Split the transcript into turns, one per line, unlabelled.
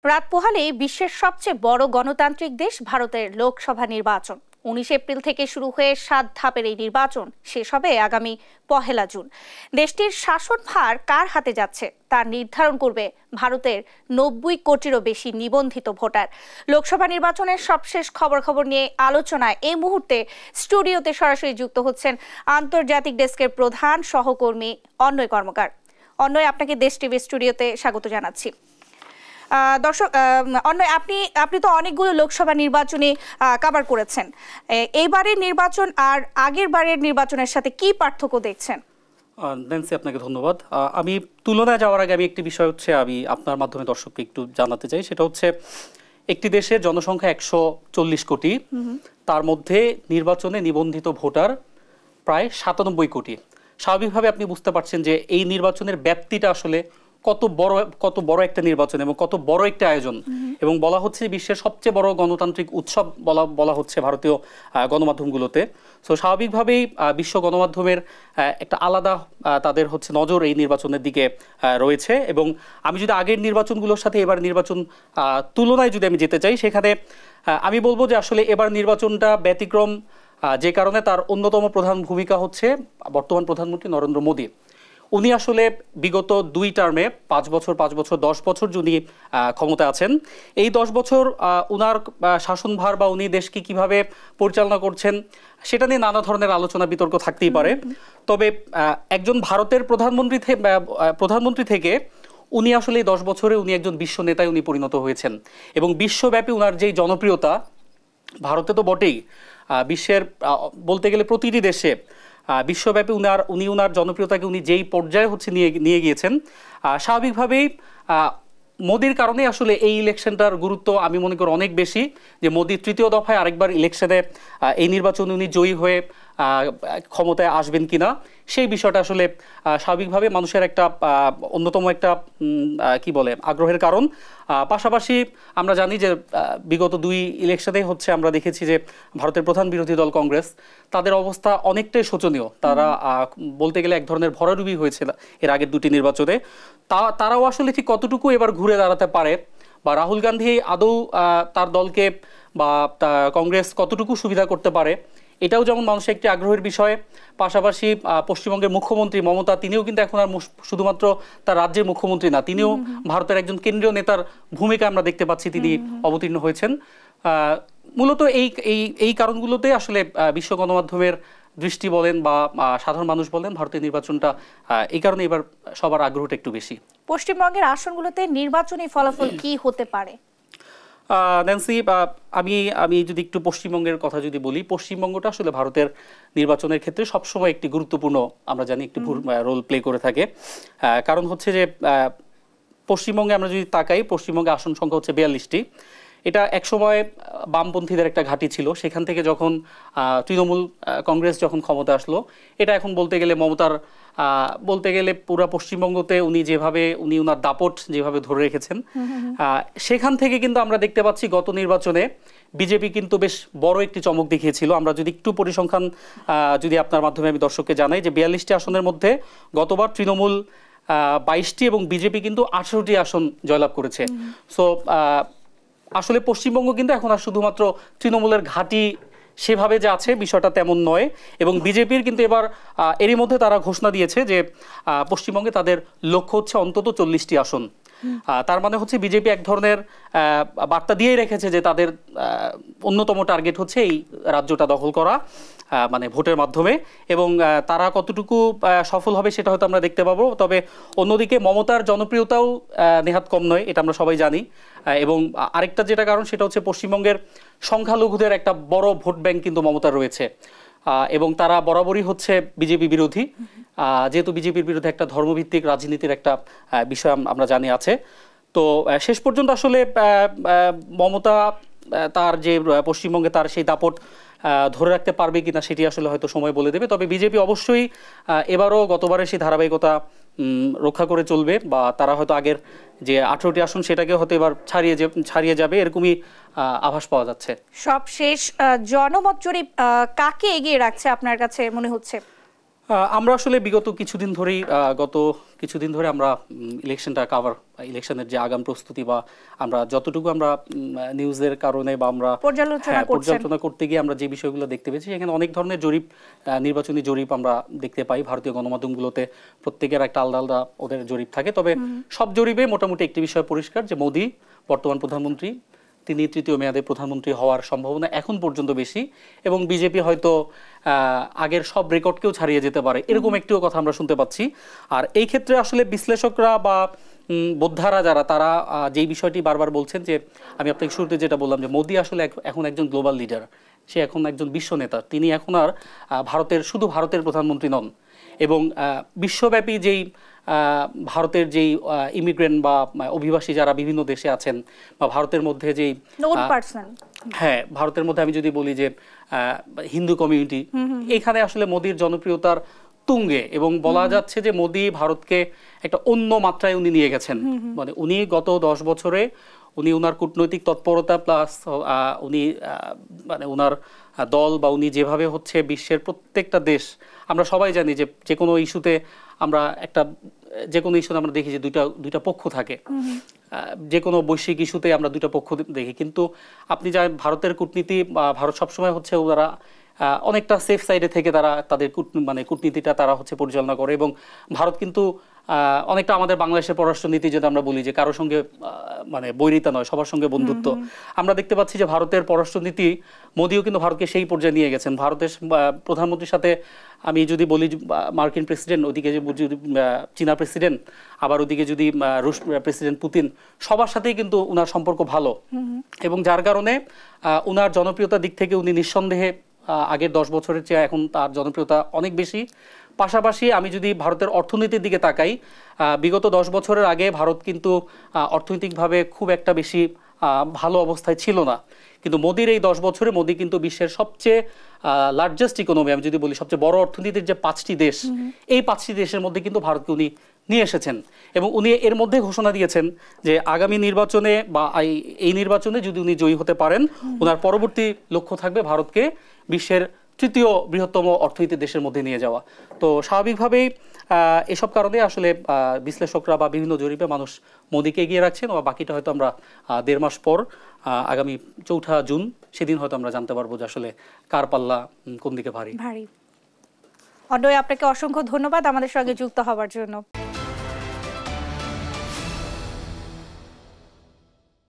রাত পোহালেই বিশ্বের সবচেয়ে বড় গণতান্ত্রিক দেশ ভারতের লোকসভা নির্বাচন। 19 এপ্রিল থেকে শুরু হয়ে 7 ধাপের এই নির্বাচন শেষ হবে আগামী 1 জুন। দেশটির শাসনভার কার হাতে যাচ্ছে তা নির্ধারণ করবে ভারতের 90 কোটিরও বেশি নিবন্ধিত ভোটার। লোকসভা নির্বাচনের সবশেষ খবর নিয়ে আলোচনায় এই মুহূর্তে স্টুডিওতে সরাসরি যুক্ত হচ্ছেন আন্তর্জাতিক ডেস্কের প্রধান সহকর্মী অন্নয় কর্মকার। অন্নয়, আপনাকে দেশ টিভি স্টুডিওতে স্বাগত জানাচ্ছি। দর্শক, অন্যয়, আপনি তো অনেকগুলো লোকসভা নির্বাচনে কভার করেছেন। এইবারের নির্বাচন আর আগের বারের নির্বাচনের সাথে কি পার্থক্য দেখছেন?
ন্যান্সি, আপনাকে ধন্যবাদ। আমি তুলনায় যাওয়ার আগে আমি একটি বিষয় আমি আপনার মাধ্যমে দর্শককে একটু জানাতে চাই। সেটা হচ্ছে, একটি দেশের জনসংখ্যা 140 কোটি, তার মধ্যে নির্বাচনে নিবন্ধিত ভোটার প্রায় 97 কোটি। স্বাভাবিকভাবে আপনি বুঝতে পারছেন যে এই নির্বাচনের ব্যাপ্তিটা আসলে কত বড় একটা নির্বাচন এবং কত বড় একটা আয়োজন। এবং বলা হচ্ছে বিশ্বের সবচেয়ে বড় গণতান্ত্রিক উৎসব বলা হচ্ছে ভারতীয় গণমাধ্যমগুলোতে। সো স্বাভাবিকভাবেই বিশ্ব গণমাধ্যমের একটা আলাদা তাদের নজর এই নির্বাচনের দিকে রয়েছে। এবং আমি যদি আগের নির্বাচনগুলোর সাথে এবার নির্বাচন তুলনায় যদি আমি যেতে চাই, সেখানে আমি বলবো যে আসলে এবার নির্বাচনটা ব্যতিক্রম, যে কারণে তার অন্যতম প্রধান ভূমিকা হচ্ছে বর্তমান প্রধানমন্ত্রী নরেন্দ্র মোদী। উনি আসলে বিগত 2 টার্মে 5 বছর 10 বছর যিনি ক্ষমতা আছেন, এই 10 বছর উনার শাসনভার বা উনি দেশকে কিভাবে পরিচালনা করছেন সেটা নিয়ে নানা ধরনের আলোচনা বিতর্ক থাকতেই পারে। তবে একজন ভারতের প্রধানমন্ত্রী থেকে উনি আসলে এই 10 বছরে উনি একজন বিশ্ব নেতায় উনি পরিণত হয়েছেন। এবং বিশ্বব্যাপী উনার যেই জনপ্রিয়তা, ভারতে তো বটেই, বিশ্বের বলতে গেলে প্রতিটি দেশে বিশ্বব্যাপী উনি উনার জনপ্রিয়তাকে উনি যেই পর্যায়ে নিয়ে গিয়েছেন, স্বাভাবিকভাবেই মোদির কারণে আসলে এই ইলেকশনটার গুরুত্ব আমি মনে করি অনেক বেশি। যে মোদি তৃতীয় দফায় আরেকবার ইলেকশনে এই নির্বাচনে উনি জয়ী হয়ে ক্ষমতায় আসবেন কিনা, সেই বিষয়টা আসলে স্বাভাবিকভাবে মানুষের একটা অন্যতম একটা আগ্রহের কারণ। পাশাপাশি আমরা জানি যে বিগত 2 ইলেকশনে আমরা দেখেছি যে ভারতের প্রধান বিরোধী দল কংগ্রেস, তাদের অবস্থা অনেকটাই শোচনীয়। তারা বলতে গেলে এক ধরনের ভরাডুবি হয়েছিল এর আগের 2টি নির্বাচনে। তারাও আসলে ঠিক কতটুকু এবার ঘুরে দাঁড়াতে পারে, বা রাহুল গান্ধী আদৌ তার দলকে বা কংগ্রেস কতটুকু সুবিধা করতে পারে, এটাও যেমন মানুষের একটি আগ্রহের বিষয়। পাশাপাশি পশ্চিমবঙ্গের মুখ্যমন্ত্রী মমতা, তিনিও কিন্তু এখন আর শুধুমাত্র তার রাজ্যের মুখ্যমন্ত্রী না, তিনিও ভারতের একজন কেন্দ্রীয় নেতার ভূমিকা আমরা দেখতে পাচ্ছি তিনি অবতীর্ণ হয়েছেন। মূলত এই কারণগুলোতে আসলে বিশ্ব গণমাধ্যমের দৃষ্টি বলেন বা সাধারণ মানুষ বলেন, ভারতের নির্বাচনটা এই কারণে এবার সবার আগ্রহটা একটু বেশি।
পশ্চিমবঙ্গের আসনগুলোতে নির্বাচনী ফলাফল কি হতে পারে?
ন্যান্সি, আমি যদি একটু পশ্চিমবঙ্গের কথা যদি বলি, পশ্চিমবঙ্গটা আসলে ভারতের নির্বাচনের ক্ষেত্রে সবসময় একটি গুরুত্বপূর্ণ, আমরা জানি, একটি রোল প্লে করে থাকে। কারণ হচ্ছে যে পশ্চিমবঙ্গে আমরা যদি তাকাই, পশ্চিমবঙ্গে আসন সংখ্যা হচ্ছে 42টি। এটা একসময় বামপন্থীদের একটা ঘাঁটি ছিল। সেখান থেকে যখন তৃণমূল কংগ্রেস যখন ক্ষমতা আসলো, এটা এখন বলতে গেলে মমতার পুরো পশ্চিমবঙ্গতে উনি ওনার দাপট যেভাবে ধরে রেখেছেন, সেখান থেকে কিন্তু আমরা দেখতে পাচ্ছি গত নির্বাচনে বিজেপি কিন্তু বেশ বড় একটি চমক দেখিয়েছিল। আমরা যদি একটু পরিসংখ্যান যদি আপনার মাধ্যমে আমি দর্শককে জানাই, যে 42টি আসনের মধ্যে গতবার তৃণমূল 22টি এবং বিজেপি কিন্তু 18টি আসন জয়লাভ করেছে। সো আসলে পশ্চিমবঙ্গ কিন্তু এখন আর শুধুমাত্র তৃণমূলের ঘাঁটি সেভাবে যে আছে, বিষয়টা তেমন নয়। এবং বিজেপির কিন্তু এবার এরই মধ্যে তারা ঘোষণা দিয়েছে যে পশ্চিমবঙ্গে তাদের লক্ষ্য হচ্ছে অন্তত 40টি আসন। তার মানে হচ্ছে বিজেপি এক ধরনের বার্তা দিয়েই রেখেছে যে তাদের অন্যতম টার্গেট হচ্ছে এই রাজ্যটা দখল করা, মানে ভোটের মাধ্যমে। এবং তারা কতটুকু সফল হবে সেটা হয়তো আমরা দেখতে পাবো। তবে অন্যদিকে মমতার জনপ্রিয়তাও নেহাত কম নয়, এটা আমরা সবাই জানি। এবং আরেকটা যেটা কারণ, সেটা হচ্ছে পশ্চিমবঙ্গের সংখ্যালঘুদের একটা বড় ভোট ব্যাংক কিন্তু মমতার রয়েছে, এবং তারা বরাবরই হচ্ছে বিজেপি বিরোধী, যেহেতু বিজেপির বিরুদ্ধে একটা ধর্মভিত্তিক রাজনীতির একটা বিষয় আমরা জানি আছে। তো শেষ পর্যন্ত আসলে মমতা তার যে পশ্চিমবঙ্গে তার সেই দাপট ধরে রাখতে পারবে কিনা সেটি আসলে হয়তো সময় বলে দেবে। তবে বিজেপি অবশ্যই এবারও গতবারের সেই ধারাবাহিকতা রক্ষা করে চলবে, বা তারা হয়তো আগের যে 18টি আসন সেটাকে হয়তো এবার ছাড়িয়ে যাবে, এরকমই আভাস পাওয়া যাচ্ছে।
সবশেষ জনমত জরিপ কাকে এগিয়ে রাখছে আপনার কাছে মনে হচ্ছে?
আমরা আসলে বিগত কিছুদিন ধরেই গত কিছুদিন ধরে আমরা ইলেকশনটা ইলেকশনের যে আগাম প্রস্তুতি বা আমরা যতটুকু আমরা নিউজের কারণে বা আমরা পর্যালোচনা করতে গিয়ে আমরা যে বিষয়গুলো দেখতে পেয়েছি সেখানে অনেক ধরনের জরিপ, নির্বাচনী জরিপ আমরা দেখতে পাই ভারতীয় গণমাধ্যমগুলোতে। প্রত্যেকের একটা আলাদা আলাদা ওদের জরিপ থাকে, তবে সব জরিপে মোটামুটি একটি বিষয় পরিষ্কার যে মোদি বর্তমান প্রধানমন্ত্রী, তিনি তৃতীয় মেয়াদে প্রধানমন্ত্রী হওয়ার সম্ভাবনা এখন পর্যন্ত বেশি, এবং বিজেপি হয়তো আগের সব রেকর্ডকেও ছাড়িয়ে যেতে পারে, এরকম একটিও কথা আমরা শুনতে পাচ্ছি। আর এই ক্ষেত্রে আসলে বিশ্লেষকরা বা বোদ্ধারা যারা, তারা যেই বিষয়টি বারবার বলছেন যে, আমি আপনাকে শুরুতে যেটা বললাম যে মোদি আসলে এখন একজন গ্লোবাল লিডার, সে এখন একজন বিশ্ব নেতা। তিনি এখন আর শুধু ভারতের প্রধানমন্ত্রী নন, এবং বিশ্বব্যাপী যেই ভারতের যেই ইমিগ্রেন্ট বা অভিবাসী যারা বিভিন্ন দেশে আছেন, বা ভারতের মধ্যে যেই ভারতের মধ্যে আমি যদি বলি যে হিন্দু কমিউনিটি, এখানে আসলে মোদির জনপ্রিয়তার তুঙ্গে, এবং বলা যাচ্ছে যে মোদি ভারতকে একটা অন্য মাত্রায় উনি নিয়ে গেছেন। মানে উনি গত 10 বছরে উনি ওনার কূটনৈতিক তৎপরতা প্লাস উনি মানে ওনার দল বা উনি যেভাবে হচ্ছে বিশ্বের প্রত্যেকটা দেশ, আমরা সবাই জানি যে যে কোনো ইস্যুতে আমরা আমরা দেখি যে দুইটা পক্ষ থাকে, যে কোনো বৈশ্বিক ইস্যুতে আমরা দুইটা পক্ষ দেখি। কিন্তু আপনি জানেন ভারতের কূটনীতি বা ভারত সবসময় হচ্ছে ওরা অনেকটা সেফ সাইডে থেকে তারা তাদের কূটনীতিটা তারা হচ্ছে পরিচালনা করে, এবং ভারত কিন্তু অনেকটা আমাদের বাংলাদেশের পররাষ্ট্রনীতি যেটা আমরা বলি যে কারোর সঙ্গে বৈরিতা নয়, সবার সঙ্গে বন্ধুত্ব। আমরা দেখতে পাচ্ছি যে ভারতের পররাষ্ট্রনীতি মোদিও কিন্তু ভারতকে সেই পর্যায়ে নিয়ে গেছেন। ভারতের প্রধানমন্ত্রীর সাথে আমি যদি বলি মার্কিন প্রেসিডেন্ট, ওদিকে যদি চীনা প্রেসিডেন্ট, আবার ওদিকে যদি রুশ প্রেসিডেন্ট পুতিন, সবার সাথেই কিন্তু উনার সম্পর্ক ভালো, এবং যার কারণে উনার জনপ্রিয়তার দিক থেকে উনি নিঃসন্দেহে আগের 10 বছরের চেয়ে এখন তার জনপ্রিয়তা অনেক বেশি। পাশাপাশি আমি যদি ভারতের অর্থনীতির দিকে তাকাই, বিগত 10 বছরের আগে ভারত কিন্তু অর্থনৈতিকভাবে খুব একটা বেশি ভালো অবস্থায় ছিল না, কিন্তু মোদির এই 10 বছরে মোদি কিন্তু বিশ্বের সবচেয়ে লার্জেস্ট ইকোনমি, আমি যদি বলি সবচেয়ে বড় অর্থনীতির যে 5টি দেশ, এই 5টি দেশের মধ্যে কিন্তু ভারতকে উনি নিয়ে এসেছেন। এবং উনি এর মধ্যে ঘোষণা দিয়েছেন যে আগামী নির্বাচনে বা এই নির্বাচনে যদি উনি জয়ী হতে পারেন, ওনার পরবর্তী লক্ষ্য থাকবে ভারতকে বিশ্বের তৃতীয় বৃহত্তম অর্থনীতির দেশের মধ্যে নিয়ে যাওয়া। তো স্বাভাবিকভাবেই এসব কারণে আসলে বিশ্লেষকরা বা বিভিন্ন জরিপে মানুষ মোদিকে এগিয়ে রাখছেন, বা বাকিটা হয়তো আমরা 1.5 মাস পর আগামী 4 জুন সেদিন হয়তো আমরা জানতে পারবো যে আসলে কার পাল্লা কোন দিকে ভারী।
অডয়, আপনাকে অসংখ্য ধন্যবাদ আমাদের সঙ্গে যুক্ত হওয়ার জন্য।